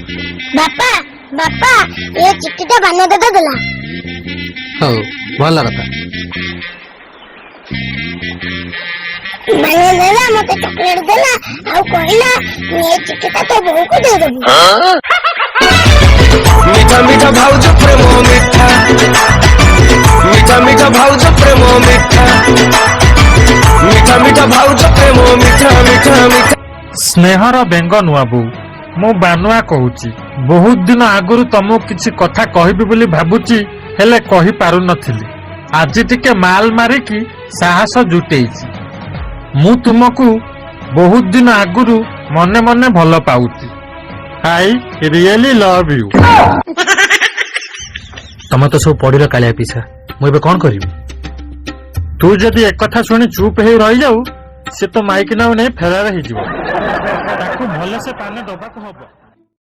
बापा बापा ये चिट्ठीटा बान्या दादा देला। हो भल कथा। बान्या दादा मते चॉकलेट देला आ कहला ये चिट्ठीटा तो बहू को दे देबू। मीठा मीठा भाउज प्रेम मिठा, मीठा मीठा भाउज प्रेम मिठा, मीठा मीठा भाउज प्रेम मिठा मीठा मीठा। स्नेहर बेंग नुआ बो मु बानुआ कहूची बहुत दिन आगुरु तुमको किसी कथा कहबी बोली भाबुची हेले कहि पारु नथिली। आज टिके माल मारिकी साहस जुटेइची। मु तुमको बहुत दिन आगुरु मने मने भल पाउची। I really love you. तम तो सब पढ़िल कालिया पिसा मुझे कौन करी। तू जदि एक कथा सुनी चुप हो रही जाऊ से तो माइक नाउ नहीं फेरार हो भल से पाने दबाक हम।